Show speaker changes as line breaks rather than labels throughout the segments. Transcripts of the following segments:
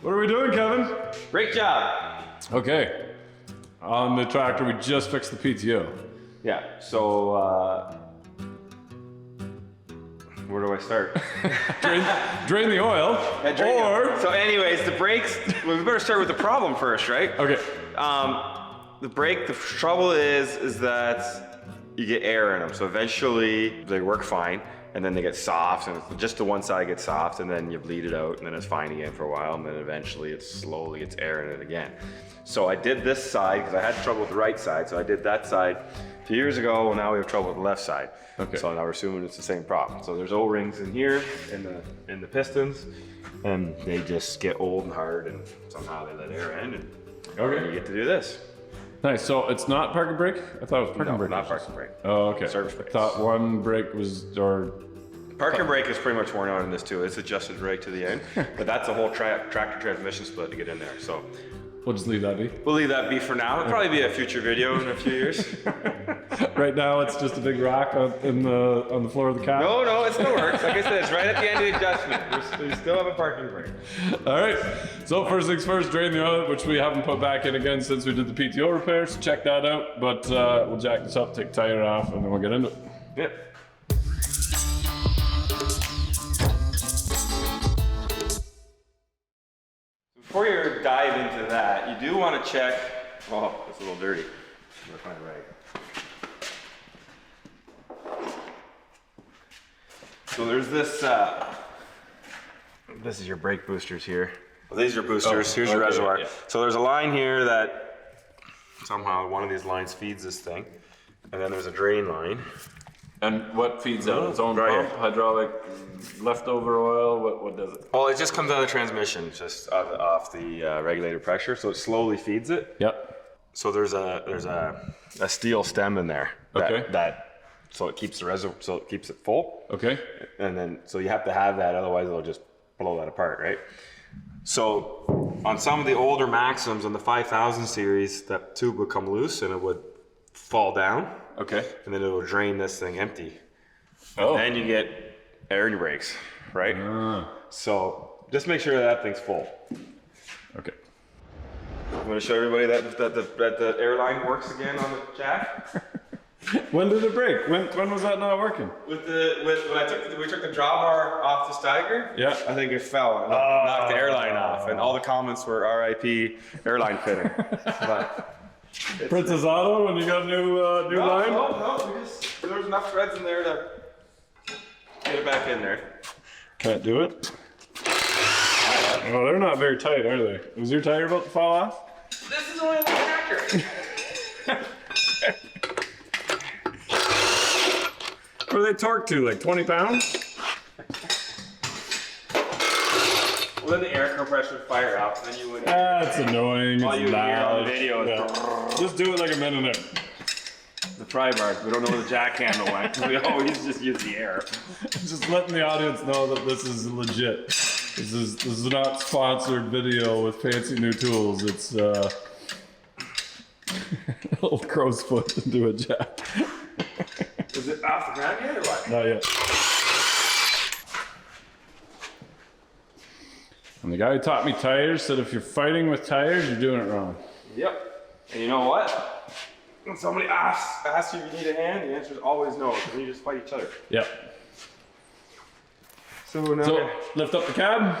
What are we doing, Kevin?
Brake job.
Okay. On the tractor, we just fixed the PTO.
Yeah, so where do I start?
Drain the oil.
So anyways, the brakes, well, we better start with the problem first, right?
Okay.
The brake, the trouble is that you get air in them. So eventually they work fine and then they get soft and just the one side gets soft and then you bleed it out and then it's fine again for a while and then eventually it slowly gets air in it again. So I did this side because I had trouble with the right side. So I did that side a few years ago and now we have trouble with the left side.
Okay.
So now we're assuming it's the same problem. So there's O-rings in here in the pistons and they just get old and hard and somehow they let air in and you get to do this.
Nice. So it's not parking brake? I thought it was parking brake.
Not parking brake.
Oh, okay.
Service brake.
I thought one brake was,
Parking brake is pretty much worn out in this too. It's adjusted right to the end, but that's a whole tractor transmission split to get in there. So
we'll just leave that be.
we'll leave that be for now. It'll probably be a future video in a few years.
Right now, it's just a big rock on the floor of the cab.
No, it still works. Like I said, it's right at the end of the adjustment. We still have a parking brake.
All right. So first things first, drain the oil, which we haven't put back in again since we did the PTO repair. So check that out. But we'll jack this up, take the tire off, and then we'll get into it.
Yep. Before you dive into that, you do want to check. Oh, it's a little dirty. I'm gonna find it right. So there's this. This is your brake boosters here. Well, these are boosters. Here's your reservoir. Yeah. So there's a line here that somehow one of these lines feeds this thing, and then there's a drain line.
And what feeds out? Its own
Right
pump, hydraulic, leftover oil? What does it?
Well, it just comes out of the transmission, just off the regulator pressure, so it slowly feeds it.
Yep.
So there's a steel stem in there. So it keeps the reservoir, so it keeps it full.
Okay.
And then, so you have to have that, otherwise it'll just blow that apart, right? So on some of the older Maxims on the 5000 series, that tube would come loose and it would fall down.
Okay.
And then it will drain this thing empty.
Oh.
And then you get air in your brakes, right? So just make sure that thing's full.
Okay.
I'm going to show everybody that the airline works again on the jack.
When did it break? When was that not working?
When we took the drawbar off the Steiger,
yeah,
I think it fell and knocked the airline off, and all the comments were "RIP airline fitter." But
Princess Auto, when you got a new line?
No, there was enough threads in there to get it back in there.
Can't do it. Oh, they're not very tight, are they? Was your tire about to fall off?
This is only on the tractor.
What are they torqued to, like 20 pounds?
Well, then the air compressor would fire up, and then you would.
That's annoying.
All you hear on the video is.
Yeah. Just do it like a minute.
The pry bars. We don't know where the jack handle went. We always just use the air.
Just letting the audience know that this is legit. This is not sponsored video with fancy new tools. It's a little crow's foot into a jack.
Is it off the ground yet or what?
Not yet. And the guy who taught me tires said if you're fighting with tires, you're doing it wrong.
Yep. And you know what? When somebody asks you if you need a hand, the answer is always no, because you just fight each other.
Yep.
So now.
So lift up the cab,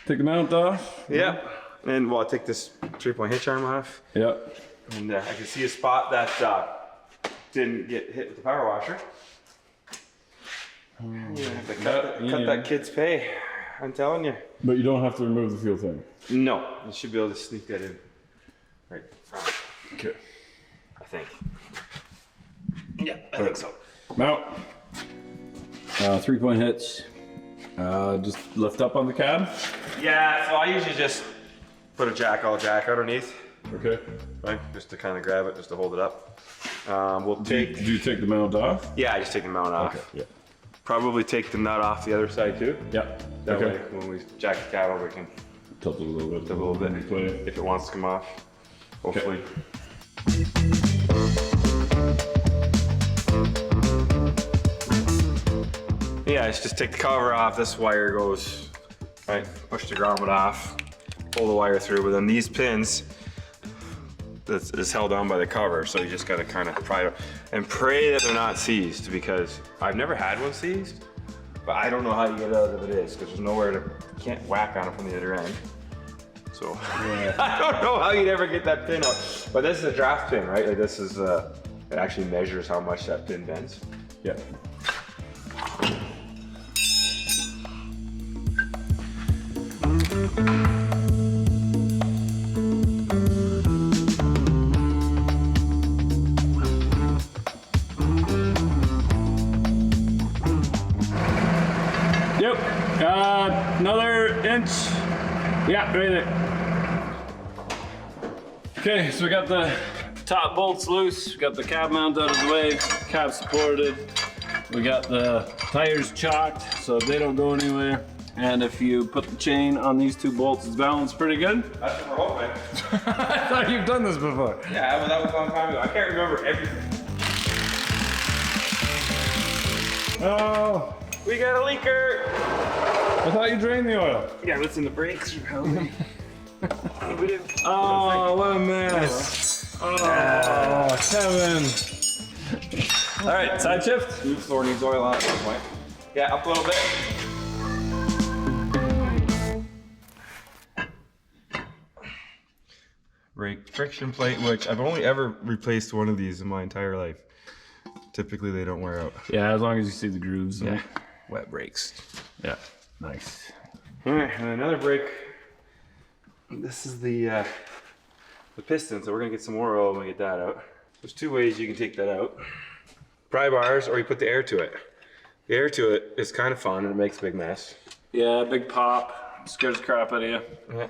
take the mount off.
Yep. And well, I take this 3-point hitch arm off.
Yep.
And I can see a spot that didn't get hit with the power washer. You have to cut that kid's pay. I'm telling you.
But you don't have to remove the fuel thing.
No, you should be able to sneak that in. Right.
Okay.
I think. Yeah, I think so.
Mount. 3-point hitch. Just lift up on the cab.
Yeah, so I usually just put a jack underneath.
Okay.
Right, just to kind of grab it, just to hold it up. Do
you take the mount off?
Yeah, I just take the mount off.
Okay. Yeah.
Probably take the nut off the other side too.
Yep.
That way, when we jack the cab over, we can
tilt it a little bit.
If it wants to come off. Hopefully. Yeah, just take the cover off. This wire goes right. Push the grommet off. pull the wire through, but then these pins, this is held on by the cover, so you just gotta kind of pry it and pray that they're not seized, because I've never had one seized, but I don't know how you get it out if it is, because there's nowhere to, you can't whack on it from the other end. So yeah. I don't know how you'd ever get that pin out. But this is a draft pin, right? Like this is, it actually measures how much that pin bends.
Yeah. Yep, another inch. Yeah, right there. Okay, so we got the top bolts loose. We got the cab mount out of the way, cab supported. We got the tires chalked so they don't go anywhere. And if you put the chain on these two bolts, it's balanced pretty good.
That's what we're hoping.
I thought you've done this before.
Yeah, but that was a long time ago. I can't remember everything.
Oh,
We got a leaker.
I thought you drained the oil.
Yeah, it's in the brakes.
Oh, what a mess. Oh, Kevin. All right, side shift.
New floor needs oil on at some point. Yeah, up a little bit. Brake friction plate, which I've only ever replaced one of these in my entire life. Typically they don't wear out.
Yeah, as long as you see the grooves.
Yeah. Wet brakes.
Yeah, nice.
All right, and another brake. This is the piston, so we're gonna get some more oil when we get that out. There's two ways you can take that out. Pry bars, or you put the air to it. The air to it is kind of fun and it makes a big mess.
Yeah, big pop. Scares the crap out of you.
Yeah.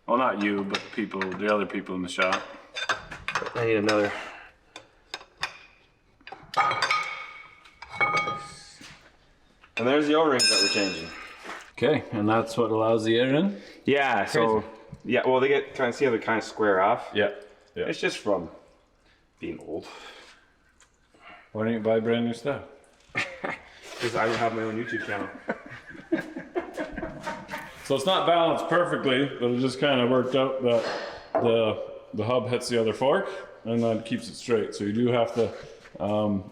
Well, not you, but people, the other people in the shop.
I need another. And there's the O-rings that we're changing.
Okay, and that's what allows the air in?
Yeah, so, yeah, well, they get, kind of see how they kind of square off?
Yeah. Yeah.
It's just from being old.
Why don't you buy brand new stuff?
Because I don't have my own YouTube channel.
So it's not balanced perfectly, but it just kind of worked out that the hub hits the other fork and then keeps it straight. So you do have to,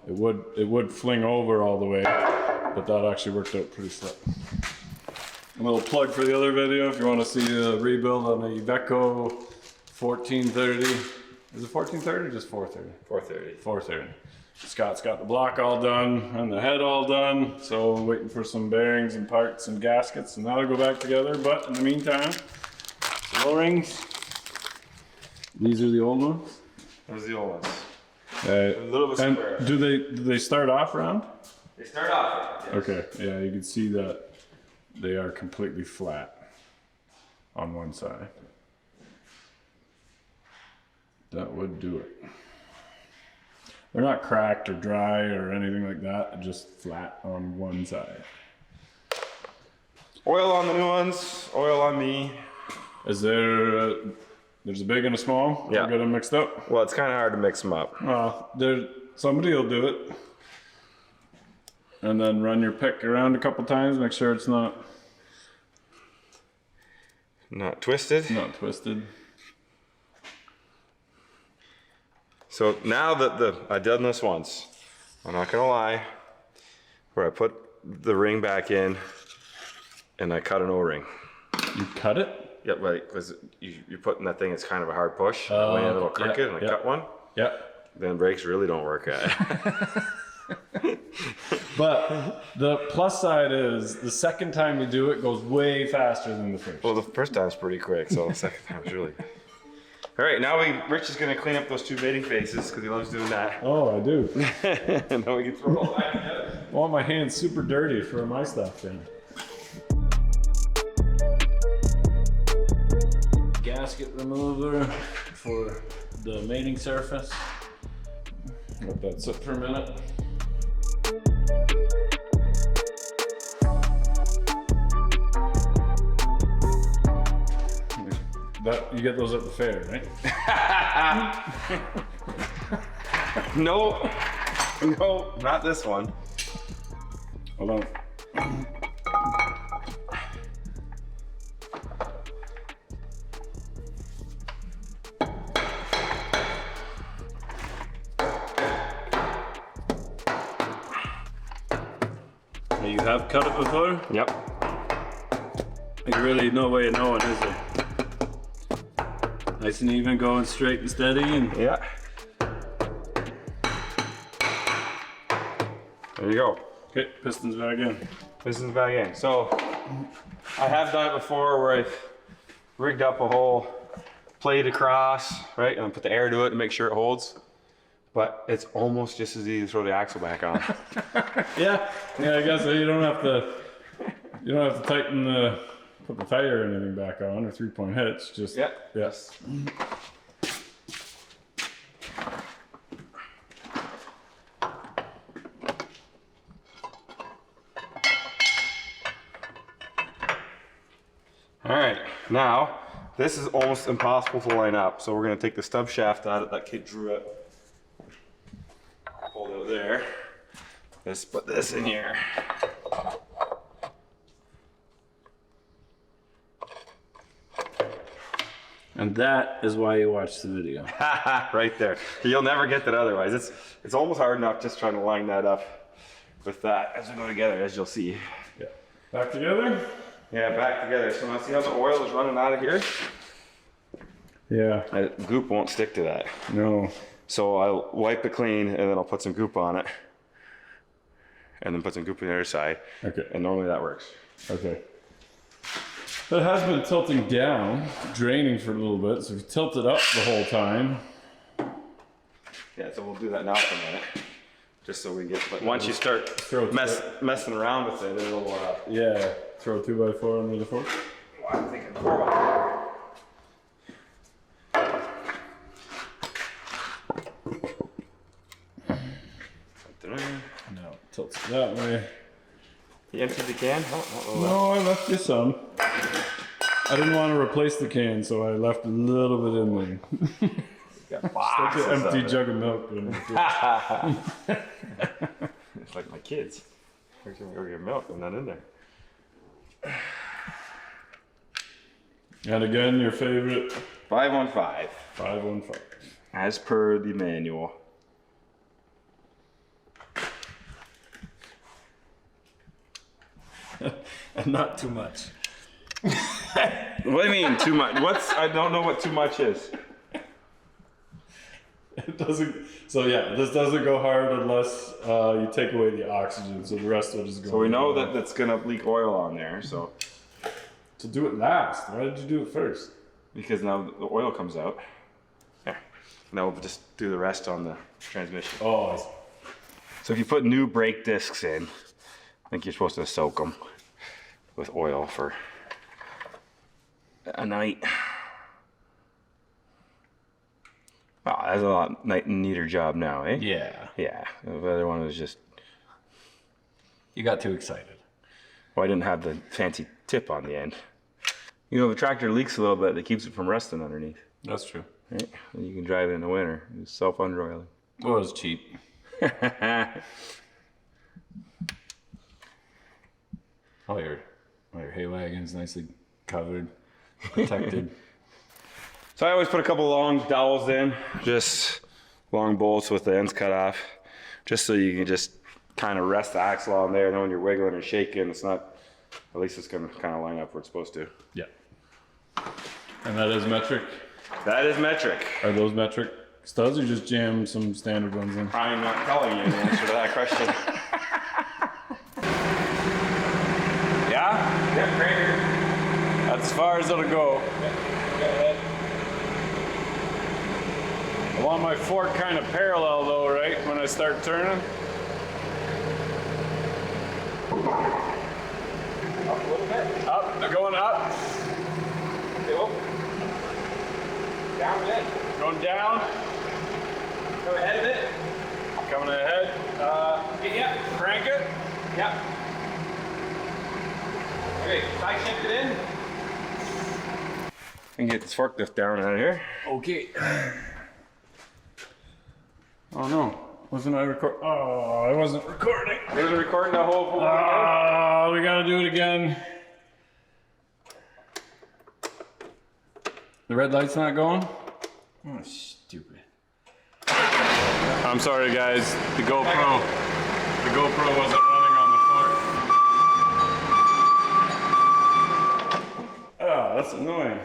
it would fling over all the way, but that actually worked out pretty slick. A little plug for the other video if you want to see a rebuild on the Iveco 1430. Is it 1430 or just 430?
430.
430. Scott's got the block all done and the head all done, so we're waiting for some bearings and parts and gaskets, and that'll go back together. But in the meantime, some O-rings. These are the old ones.
Those are the old ones.
A
little bit
and
square.
do they start off round?
They start off. Yes.
Okay, yeah, you can see that they are completely flat on one side. That would do it. They're not cracked or dry or anything like that, they're just flat on one side.
Oil on the new ones, oil on me.
Is there, there's a big and a small?
Yeah.
We'll get them mixed up?
Well, it's kind of hard to mix them up.
Somebody will do it. And then run your pick around a couple times, make sure it's not
twisted.
Not twisted.
So now that I've done this once, I'm not gonna lie, where I put the ring back in and I cut an O-ring.
You cut it?
Yeah, right, because you're putting that thing, it's kind of a hard push.
Oh,
Way a little crooked, and I cut one.
Yeah.
Then brakes really don't work at it.
But the plus side is the second time you do it goes way faster than the first.
Well, the first time's pretty quick, so the second time's really good. All right, now Rich is gonna clean up those two mating faces because he loves doing that.
Oh, I do.
And then we can throw it all back together.
I want my hands super dirty for my stuff then. Gasket remover for the mating surface. Let that sit for a minute. You get those at the fair, right?
No, not this one.
Hold on. have cut it before?
Yep.
There's really no way of knowing, is there? Nice and even, going straight and steady, and
Yeah. There you go.
okay, pistons back in.
Pistons back in. So I have done it before where I've rigged up a whole plate across, right, and put the air to it to make sure it holds. But it's almost just as easy to throw the axle back on.
Yeah, I guess you don't have to tighten the, put the tire or anything back on, or 3-point hitch, just, yes.
All right, now this is almost impossible to line up. So we're gonna take the stub shaft out of that kid drew it. Hold it there. Let's put this in here.
And that is why you watch the video.
Right there. You'll never get that otherwise. It's almost hard enough just trying to line that up with that as we go together, as you'll see.
Yeah. Back together?
Yeah, back together. So now see how the oil is running out of here?
Yeah.
Goop won't stick to that.
No.
So I'll wipe it clean and then I'll put some goop on it. And then put some goop on the other side.
Okay.
And normally that works.
Okay. It has been tilting down, draining for a little bit, so if you tilt it up the whole time.
Yeah, so we'll do that now for a minute. Just so we get, but once you start messing around with it, it'll,
yeah, throw a 2x4 under the fork.
well, I'm thinking 4x4.
No, tilts it that way.
You emptied the can?
No, I left you some. I didn't want to replace the can, so I left a little bit in there.
Got
Like an empty jug of milk.
It's like my kids. Every time we go get milk, I'm not in there.
And again, your favorite
515.
515.
As per the manual.
And not too much.
What do you mean too much? I don't know what too much is.
It doesn't. So yeah, this doesn't go hard unless you take away the oxygen. So the rest will just go.
So we know that that's gonna leak oil on there. So
do it last. Why did you do it first?
because now the oil comes out. Yeah. Now we'll just do the rest on the transmission.
Oh, I see.
So if you put new brake discs in, I think you're supposed to soak them with oil for a night. Wow, that's a lot neater job now, eh?
Yeah.
Yeah. The other one was just,
You got too excited.
well, I didn't have the fancy tip on the end. You know, if the tractor leaks a little bit, it keeps it from rusting underneath.
That's true.
Right? And you can drive it in the winter. It's self-under-oiling.
Well, it was cheap. All your hay wagons nicely covered, protected.
So I always put a couple long dowels in, just long bolts with the ends cut off, just so you can just kind of rest the axle on there. And when you're wiggling or shaking, it's not, at least it's going to kind of line up where it's supposed to.
Yeah. And that is metric.
That is metric.
Are those metric studs, or just jam some standard ones in?
I'm not telling you the answer to that question. Yeah? Yep, right here.
That's as far as it'll go. I want my fork kind of parallel though, right? When I start turning.
Up a little bit.
Up, they're going up.
Okay, well. Down a bit.
Going down.
Go ahead a bit.
Coming ahead.
Yeah.
Crank it.
Yep. Okay, side shift it in. I can get this forklift down out of here.
Okay. Oh no. Wasn't I record? Oh, I wasn't recording.
It was recording the whole video.
Oh, we gotta do it again. The red light's not going? Oh, stupid. I'm sorry, guys. The GoPro wasn't running on the fork. that's annoying.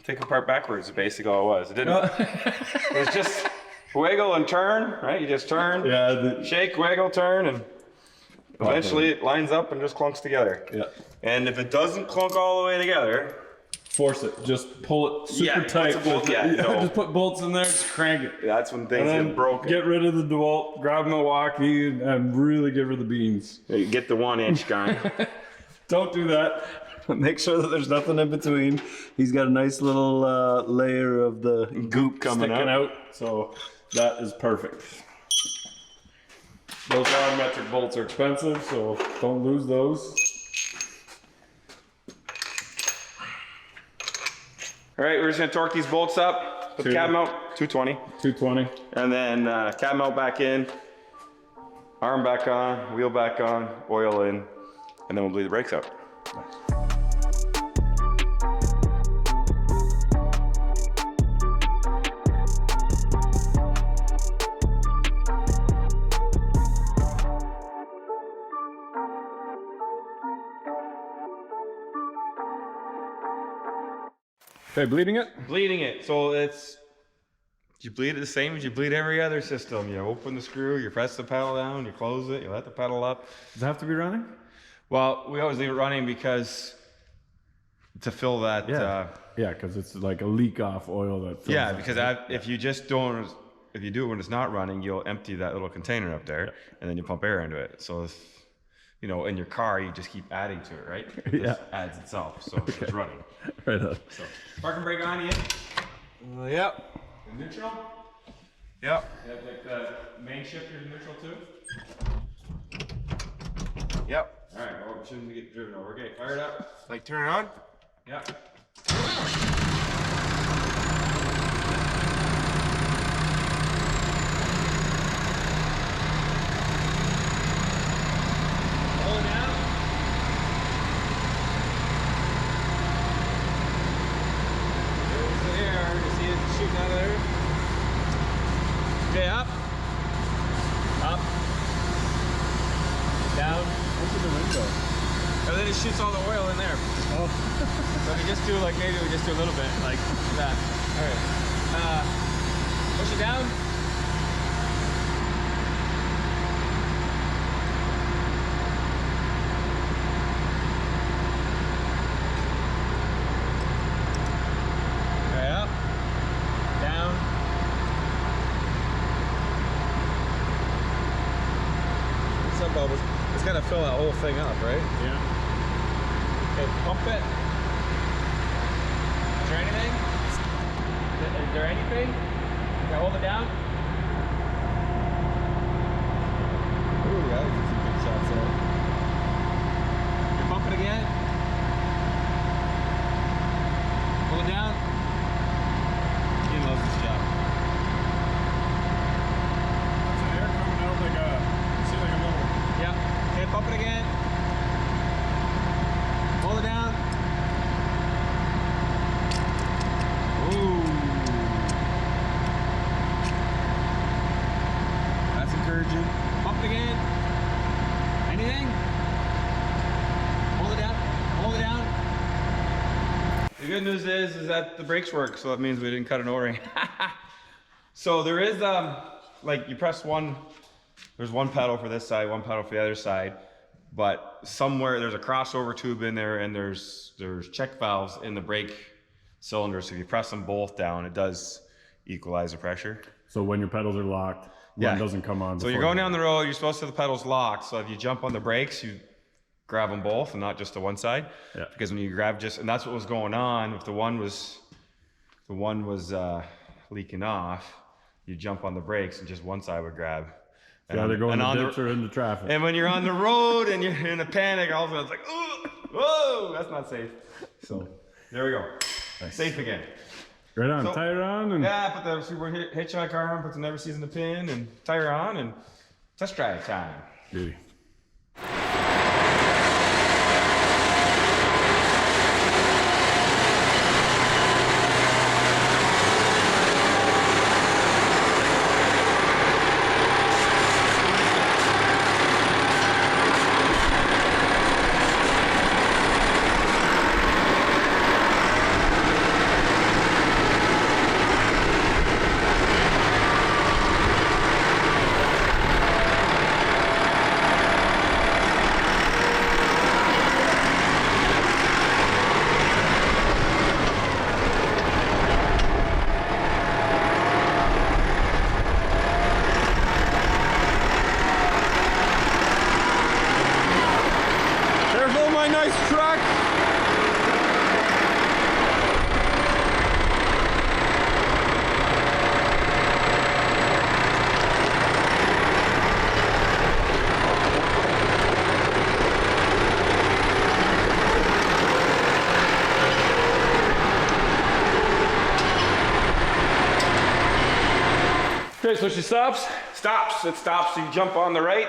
Take apart backwards is basically all it was. It didn't. It was just wiggle and turn, right? You just turn, shake, wiggle, turn, and eventually it lines up and just clunks together.
Yeah.
And if it doesn't clunk all the way together,
force it. Just pull it super tight. Just put bolts in there. Just crank it.
That's when things get broken.
Get rid of the DeWalt. Grab Milwaukee and really give her the beans.
Get the 1-inch guy.
Don't do that. Make sure that there's nothing in between. He's got a nice little layer of the
Goop coming
out. So that is perfect. Those round metric bolts are expensive, so don't lose those.
All right, we're just gonna torque these bolts up. Put the cab mount, 220.
220.
And then cab mount back in, arm back on, wheel back on, oil in, and then we'll bleed the brakes out.
Okay, bleeding it?
Bleeding it. So it's, you bleed it the same as you bleed every other system. You open the screw, you press the pedal down, you close it, you let the pedal up.
Does it have to be running?
Well, we always leave it running because to fill that.
Yeah, because it's like a leak off oil that fills that.
Because if you just don't, if you do it when it's not running, you'll empty that little container up there and then you pump air into it. So if, you know, in your car, you just keep adding to it, right? It just adds itself, so it's running.
Right on.
So, park and brake on, Ian?
Yep.
Neutral? Yep. You have like the main shifter in neutral too? Yep. All right, well, we shouldn't get driven over. Okay, fire it up.
Like turn it on?
Yep. Hold it down. There's the air. You see it shooting out of there? Okay, up. Up. Down.
Open the window.
And then it shoots all the oil in there.
Oh.
So we just do like, maybe we just do a little bit like that. All right. Push it down. Okay, up. Down. Some bubbles. It's got to fill that whole thing up, right?
Yeah.
Okay, pump it. Is there anything? Is there anything? Okay, hold it down. Ooh, that was some good shots there. Okay, pump it again. Hold it down. He loves this job.
There's air coming out like a, see like a little.
Yeah. Okay, pump it again. Hold it down. Ooh. That's encouraging. Pump it again. Anything? Hold it down. Hold it down. The good news is that the brakes work, so that means we didn't cut an O-ring. So there is like you press one, there's one pedal for this side, one pedal for the other side. But somewhere there's a crossover tube in there, and there's check valves in the brake cylinder. So if you press them both down, it does equalize the pressure.
So when your pedals are locked, one doesn't come on.
So you're going down the road, you're supposed to have the pedals locked. So if you jump on the brakes, you grab them both and not just the one side.
Yeah.
Because when you grab and that's what was going on. If the one was leaking off, you jump on the brakes and just one side would grab.
Yeah, they're going in the ditch or into traffic.
And when you're on the road and you're in a panic, all of a sudden it's like, oh, whoa, that's not safe. So there we go. Nice. Safe again.
Right on,
So,
tire on. And
yeah, put the super hitchhike arm, put the never sees in the pin, and tire on, and test drive time.
beauty. right, so she stops.
Stops. It stops. You jump on the right.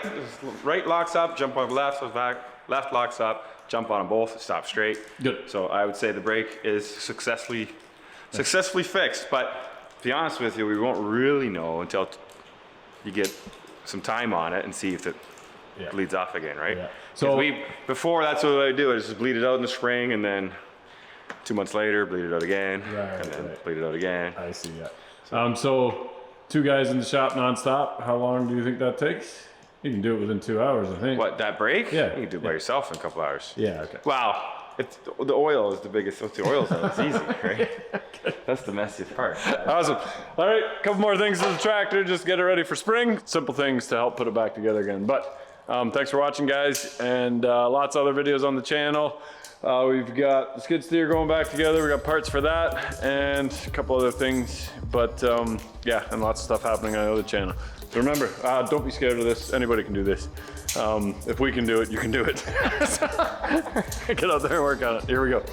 Right locks up. Jump on the left. So back. Left locks up. Jump on them both. Stop straight.
Good.
So I would say the brake is successfully fixed. But to be honest with you, we won't really know until you get some time on it and see if it bleeds off again, right?
Yeah.
So before that's what I do. I just bleed it out in the spring, and then 2 months later, bleed it out again, and then bleed it out again.
I see, yeah. So 2 guys in the shop nonstop, how long do you think that takes? You can do it within 2 hours, I think.
What, that brake?
Yeah.
You can do it by yourself in a couple hours.
Yeah, okay.
Wow. The oil is the biggest. Once the oil's out, it's easy, right? That's the messiest part.
Awesome. All right, a couple more things to the tractor, just get it ready for spring. Simple things to help put it back together again. But thanks for watching, guys, and lots of other videos on the channel. We've got the skid steer going back together. We got parts for that and a couple other things. But yeah, and lots of stuff happening on the other channel. So remember, don't be scared of this. Anybody can do this. If we can do it, you can do it. Get out there and work on it. Here we go.